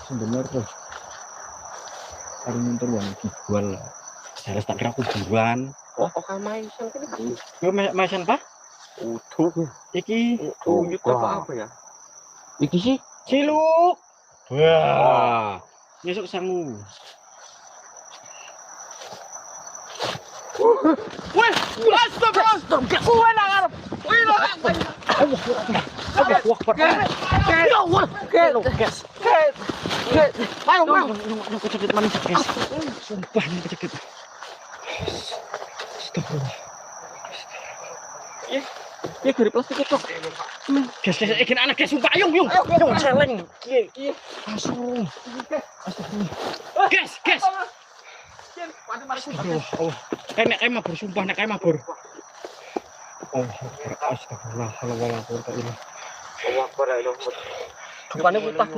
Sebenarnya hari muntur wong dijual. Harus tak kira kuburan. Oh, maisan kan itu. Yo maisan Pak? Utuh. Iki Uyut apa ya? iki sih ciluk. Wah. Nyesuk sangu. Weh, astagfirullah. Kuwe nang arep. Wih lho. Keceket manis guys. Sumpah ini keceket. Astagfirullah. Ya dari plastik itu. Guys, iki anak guys sumpah yung celeng. Iya. Langsung. Astagfirullah. Guys. Astagfirullah. Nek mabur sumpah nek mabur. Astagfirullah. Allah. Rupane utah.